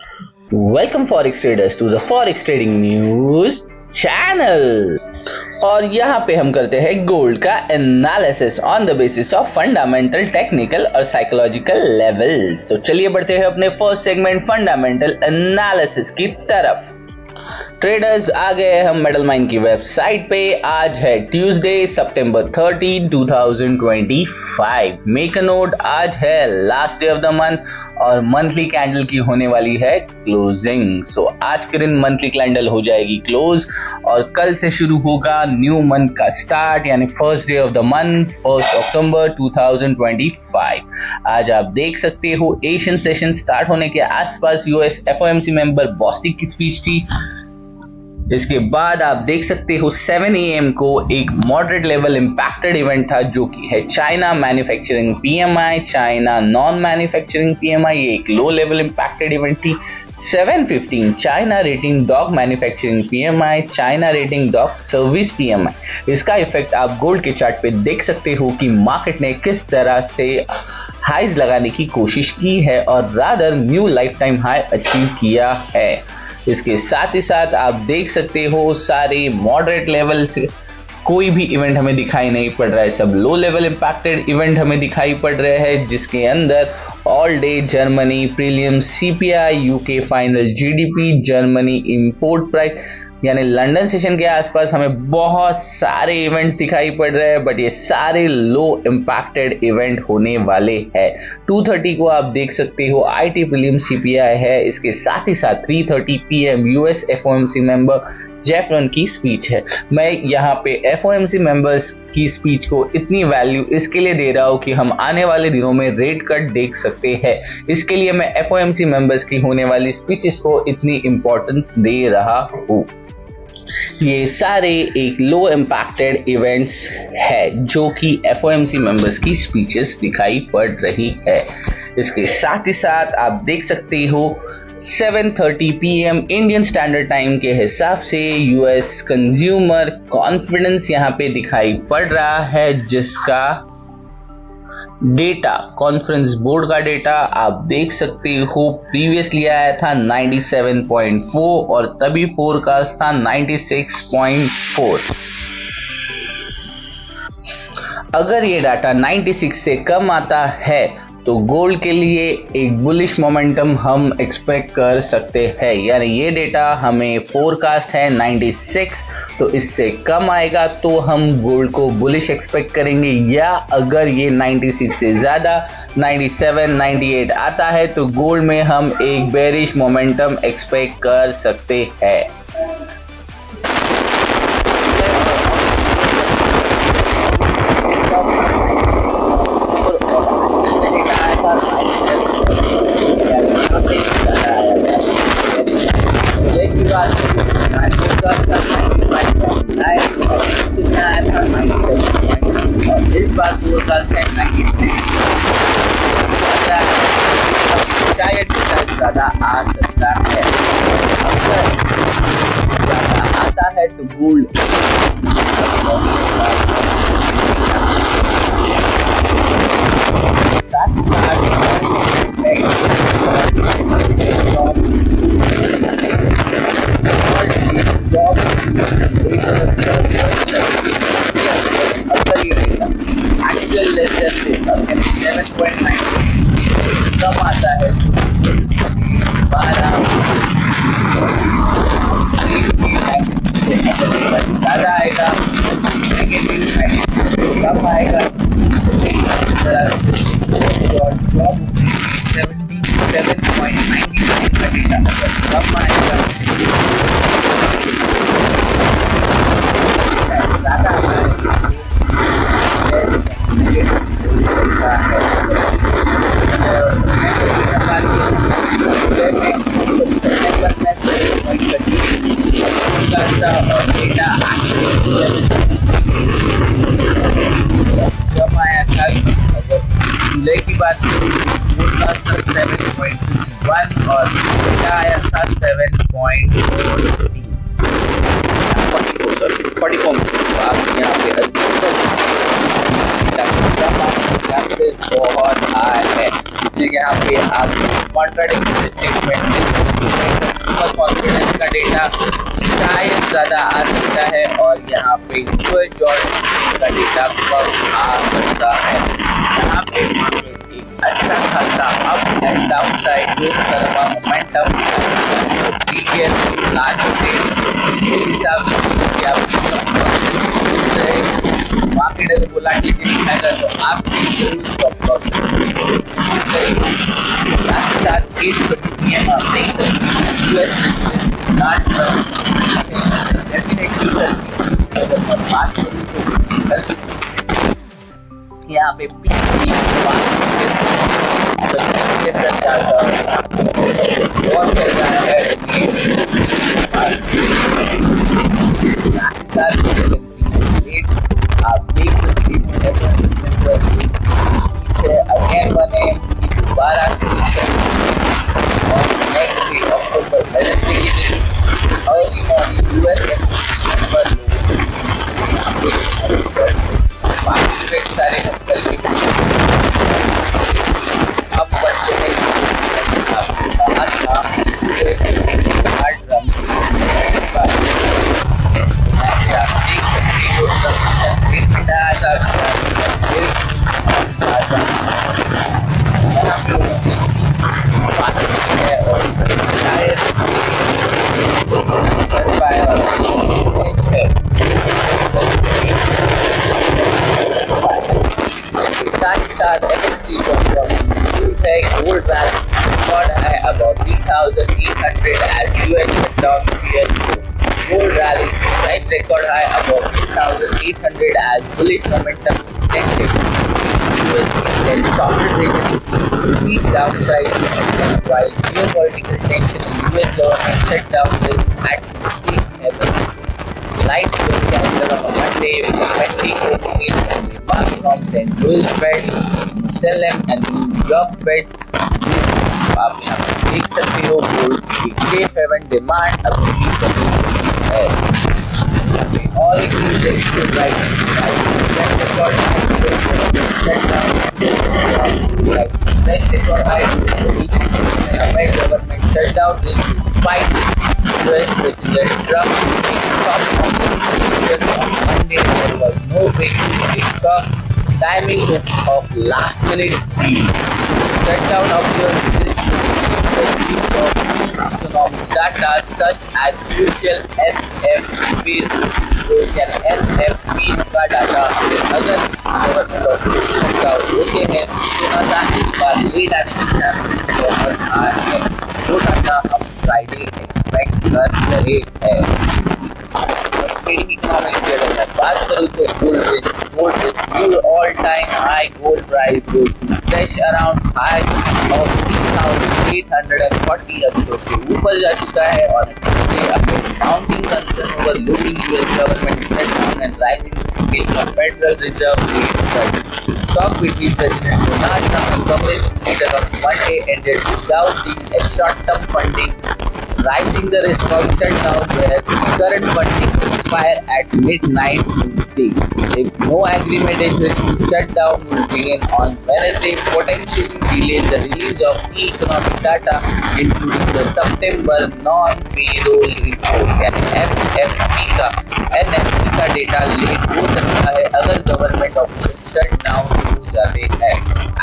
Welcome forex traders to the forex trading news channel. और यहाँ पे हम करते हैं गोल्ड का analysis on the basis of fundamental, technical और साइकोलॉजिकल लेवल्स। तो चलिए बढ़ते हैं अपने फर्स्ट सेगमेंट फंडामेंटल एनालिसिस की तरफ। ट्रेडर्स आ गए हम मेटल माइन की वेबसाइट पे। आज है Tuesday September 30, 2025। Make a note, आज है last day of the month और मंथली कैंडल की होने वाली है क्लोजिंग। सो आज के दिन मंथली कैंडल हो जाएगी क्लोज और कल से शुरू होगा न्यू मंथ का स्टार्ट, यानी first day of the month 1 अक्टूबर 2025। आज आप देख सकते हो एशियन सेशन स्टार्ट होने के आसपास यूएस एफओएमसी मेंबर बॉस्टिक की स्पीच थी। इसके बाद आप देख सकते हो 7 AM को एक मॉडरेट लेवल इंपैक्टेड इवेंट था जो कि है China manufacturing PMI, China non manufacturing PMI. ये एक लो लेवल इंपैक्टेड इवेंट थी। 7:15 China rating dog manufacturing PMI, China rating dog service PMI. इसका इफेक्ट आप गोल्ड के चार्ट पे देख सकते हो कि मार्केट ने किस तरह से हाईज लगाने की कोशिश की है और rather new life time high achieve किया है। इसके साथ ही साथ आप देख सकते हो सारे मॉडरेट लेवल से कोई भी इवेंट हमें दिखाई नहीं पड़ रहा है, सब लो लेवल इंपैक्टेड इवेंट हमें दिखाई पड़ रहे हैं, जिसके अंदर all day Germany prelim CPI, UK final GDP, Germany import price, यानी लंदन सेशन के आसपास हमें बहुत सारे इवेंट्स दिखाई पड़ रहे हैं, बट ये सारे लो इंपैक्टेड इवेंट होने वाले हैं। 2:30 को आप देख सकते हो आईटी प्रीलियम सीपीआई है। इसके साथ ही साथ 3:30 PM यूएस एफओएमसी मेंबर जेफरन की स्पीच है। मैं यहाँ पे एफओएमसी मेंबर्स की स्पीच को इतनी वैल्यू इसके लिए दे रहा हूँ कि हम आने वाले दिनों में रेट कट देख सकते हैं। इसके लिए मैं एफओएमसी मेंबर्स की होने वाली स्पीचेस को इतनी इंपॉर्टेंस दे रहा हूँ। ये सारे एक लो इंपैक्टेड इवेंट्स है जो कि एफओएमसी मेंबर्स की स्पीचेस दिखाई पड़ रही है। इसके साथ ही साथ आप देख सकते हो 7:30 PM इंडियन स्टैंडर्ड टाइम के हिसाब से यूएस कंज्यूमर कॉन्फिडेंस यहाँ पे दिखाई पड़ रहा है, जिसका डेटा कॉन्फ्रेंस बोर्ड का डेटा आप देख सकते हो प्रीवियसली आया था 97.4 और तभी फोरकास्ट था 96.4। अगर ये डाटा 96 से कम आता है तो गोल्ड के लिए एक बुलिश मोमेंटम हम एक्सपेक्ट कर सकते हैं, यानी ये डेटा हमें फोरकास्ट है 96, तो इससे कम आएगा तो हम गोल्ड को बुलिश एक्सपेक्ट करेंगे, या अगर ये 96 से ज़्यादा 97, 98 आता है तो गोल्ड में हम एक बेरिश मोमेंटम एक्सपेक्ट कर सकते हैं। इस बार शायद ज़्यादा आ सकता है। अगर ज़्यादा आता है तो गोल्ड कम आता है 12 ज़्यादा आएगा, कम आएगा 77.99 का डेटा कम आएगा, ज़्यादा जब आया था जुलाई की बात करूँ था 7.51 और डेटा आया था 7.44। आप यहाँ पे बहुत हाई है, यहाँ पे आप कॉन्ट्राडिक्टरी स्टेटमेंट डेटा शायद ज़्यादा आ सकता है और यहाँ पे यूएस जॉर्डन का डेटा कम आ सकता है। यहाँ पे मार्केट एक अच्छा खासा up and down side use करवा मोमेंटम प्रीवियस लास्ट डे जिसके हिसाब से मार्केट अगर वोलेटिलिटी दिखाएगा तो आप जरूर साथ ही साथ इस पीएम आप देख सकते हैं यूएस डेफिनेटली अगर मैं बात करूँ तो यहाँ पे और चल रहा है आप देख सकते हैं अगेन बने दोबारा और नेक्स्ट डे अक्टूबर वेडनेसडे के दिन अर्ली मॉर्निंग यूएस पर सारे अब बढ़ते हैं gold rally got high about 3,800 as US went down fear. Gold rally price record high about 3,800 as bullish momentum extended. Then softer trading deep downside while geopolitical tension in US government shutdown is at the same level. Light gold candle on a Monday with a pending openings and remarks from St. Louis Fed, Salem and New York Feds. आप यहाँ पे देख सकते हो gold की safe haven demand अभी भी बनी है। यहाँ पे all inclusive right government shutdown despite US President Trump top on Monday there was no breakthrough in stock timing of last minute deal. Shutdown occurred economic data such as crucial NFP का data अगर government of shutdown होते हैं तो इस बार late आने की chances बहुत high है। वो डाटा हम फ्राइडे एक्सपेक्ट कर रहे हैं। ट्रेडिंग इकोनॉमिक्स की अगर मैं बात करूँ तो gold all time high gold price goes to fresh around high of 3,840 अरब के ऊपर जा चुका है और mounting concern over looming US government shutdown and rising expectation of Federal Reserve rate cuts. Talk between President Donald Trump and Congress leader on Monday ended without the short-term funding, rising the risk of shutdown where current funding will expire at midnight Tuesday. If no agreement is reached, shutdown will begin on Wednesday, potentially delaying the release of key economic data, including the September non-payroll report. NFP का data late हो सकता है अगर government official shutdown हो जाते हैं.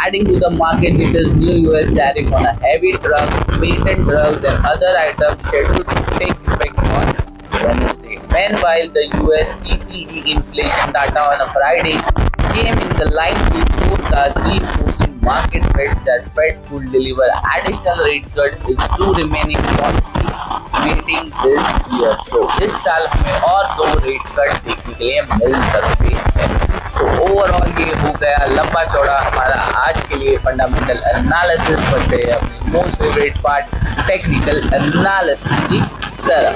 Adding to the market details, new US tariff on a heavy drugs, patent drugs and other items scheduled to take effect on Wednesday. Meanwhile, the US PCE inflation data on a Friday came in the line with forecast, reinforcing market bets that Fed could deliver additional rate cuts if two remaining policy meeting this year. So इस साल हमें और 2 rate cut देखने के लिए मिल सकते हैं. तो ओवरऑल ये हो गया लंबा चौड़ा हमारा आज के लिए फंडामेंटल एनालिसिस. बढ़ते हैं अपनी most favourite part technical analysis की तरफ.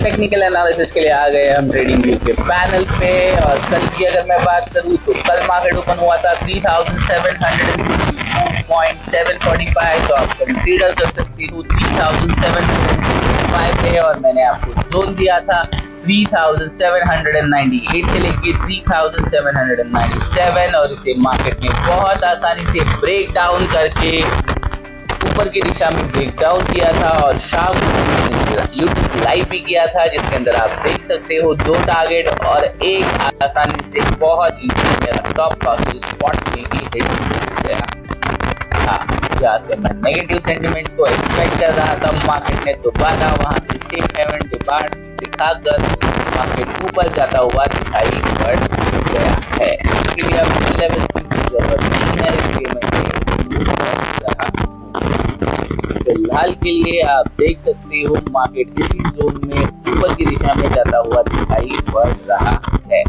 टेक्निकल एनालिसिस के लिए आ गए हम ट्रेडिंग व्यू के पैनल पे. और कल की अगर मैं बात करूँ तो कल मार्केट ओपन हुआ था 3745, तो आप कंसीडर कर सकते हो 3745 है. और मैंने आपको जोन दिया था 3798 से लेके 3797 और इसे मार्केट ने बहुत आसानी से ब्रेक डाउन करके ऊपर की दिशा में ब्रेकडाउन किया था और शाम यूट्यूब लाइव भी किया था, जिसके अंदर आप देख सकते हो 2 टारगेट और एक आसानी से बहुत इजी मेरा स्टॉप लॉस स्पॉट में ही हिट गया। हाँ, जहाँ से मैं नेगेटिव सेंटिमेंट्स को एक्सपेक्ट कर रहा था, मार्केट ने दोबारा वहां से सेफ हेवन डिमांड दिखाकर मार्केट ऊपर जाता हुआ दिखाई पड़ गया है। इसके लिए अब लेवल की जरूरत नहीं है, इसलिए मैं फिलहाल के लिए आप देख सकते हो मार्केट इसी जोन में ऊपर की दिशा में जाता हुआ दिखाई पड़ रहा है।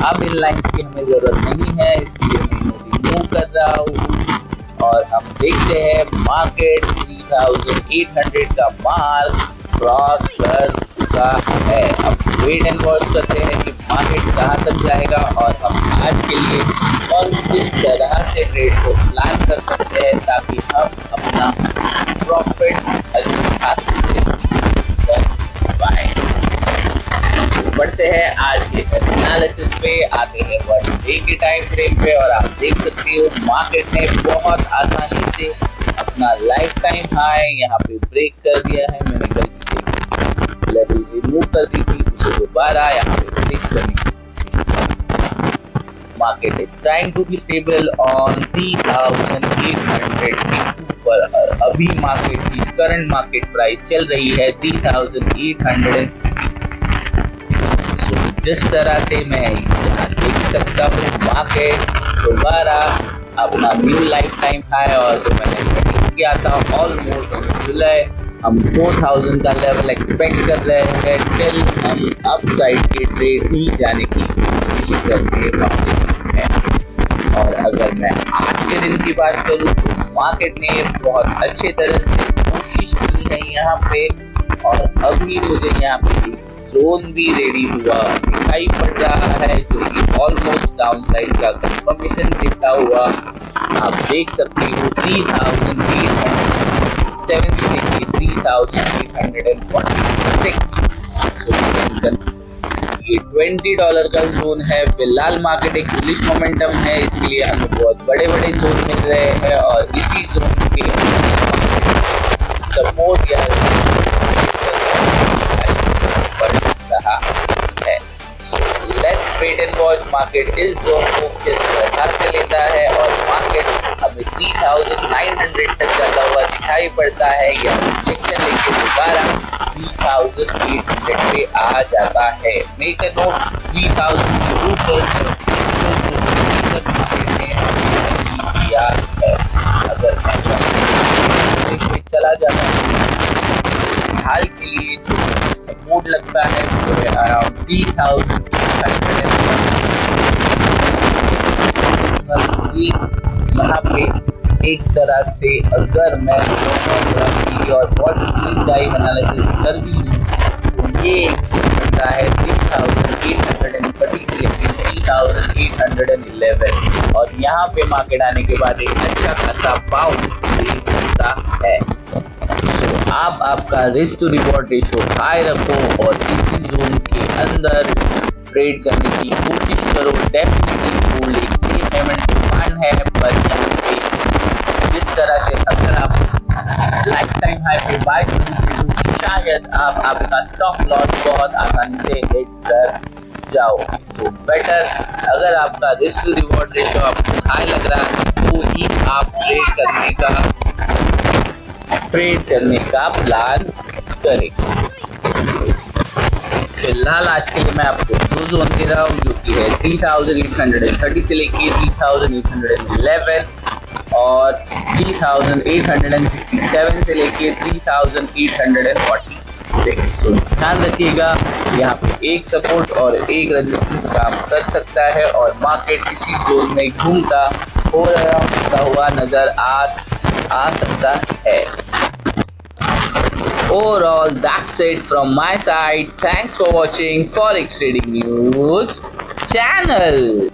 अब इन लाइंस की हमें जरूरत नहीं है, इसलिए मैं रिमूव कर रहा हूँ और हम देखते हैं मार्केट 3800 का मार्क क्रॉस कर चुका है। अब वेट एंड वॉच करते हैं कि मार्केट कहाँ तक जाएगा और हम आज के लिए कौन किस तरह से ट्रेड को प्लान कर सकते हैं ताकि हम अपना प्रॉफिट हासिल कर पाए। बढ़ते हैं आज के एनालिसिस पे, आते हैं 1 डे के टाइम फ्रेम पे और आप देख सकते हो मार्केट ने बहुत आसानी से अपना लाइफ टाइम हाई यहाँ पे ब्रेक कर दिया है। मैंने गलती से लेवल रिमूव कर दी थी, उसे दोबारा यहाँ पे प्लेस करने की कोशिश की। Market is trying to be stable on 3800 के ऊपर। अभी मार्केट की करंट मार्केट प्राइस चल रही है 3860। जिस तरह से मैं यहाँ देख सकता हूँ मार्केट दोबारा अपना न्यू लाइफ टाइम हाई और जो मैंने प्रेडिक्ट किया था ऑलमोस्ट जुलाई हम 4000 का लेवल एक्सपेक्ट कर रहे हैं टिल हम अपसाइड के ट्रेड ही जाने की कोशिश करते हैं। और अगर मैं आज के दिन की बात करूँ तो मार्केट ने बहुत अच्छे तरह से कोशिश की है यहाँ पे और अभी मुझे यहाँ पे जोन भी रेडी हुआ दिखाई पड़ रहा है जो कि ऑलमोस्ट डाउन साइड का कंफर्मेशन देता हुआ आप देख सकते हो 3807 से लेके 3846। ये $20 का जोन है। फिलहाल मार्केट एक बुलिश मोमेंटम है, इसलिए हमें बहुत बड़े बड़े जोन मिल रहे हैं और इसी जोन के सपोर्ट या रहा है। Let's wait and watch market इस जोन को किस तरह से लेता है और मार्केट हमें 3900 तक जाता हुआ दिखाई पड़ता है या रिजेक्शन लेके दोबारा 3800 पे आ जाता है। मेक अ नोट 3000 के ऊपर किया है। अगर मैं चला जाता है हाल के लिए जो सपोर्ट लगता है वो है अराउंड 3800। यहाँ पे एक तरह से अगर मैं और बहुत डाइव एनालिसिस कर भी लूँ तो ये बनता है 3830 से लेकर 3811 और यहाँ पे मार्केट आने के बाद एक अच्छा खासा बाउंस दे सकता है। तो आप आपका risk to reward ratio high रखो और इसी जोन के अंदर ट्रेड करने की कोशिश करो। डेफिनेटली गोल्ड एक सेफ हेवन डिमांड है, पर यहाँ पे जिस तरह से अगर आप लाइफ टाइम हाई पे बाय करोगे तो शायद आप आपका स्टॉप लॉस बहुत आसानी से हिट कर जाओगे। सो बेटर अगर आपका रिस्क टू रिवॉर्ड रेशियो आपको हाई लग रहा है तो ही आप ट्रेड करने का प्लान करें। फिलहाल आज के लिए मैं आपको 2 जोन दे रहा हूँ जो कि है 3830 से लेके 3811 और 3867 से लेके 3846। ध्यान रखिएगा यहाँ पे एक सपोर्ट और एक रेजिस्टेंस काम कर सकता है और मार्केट इसी जोन में घूमता हो रहा हुआ नजर आ सकता है। Overall, that's it from my side. Thanks for watching Forex Trading News channel.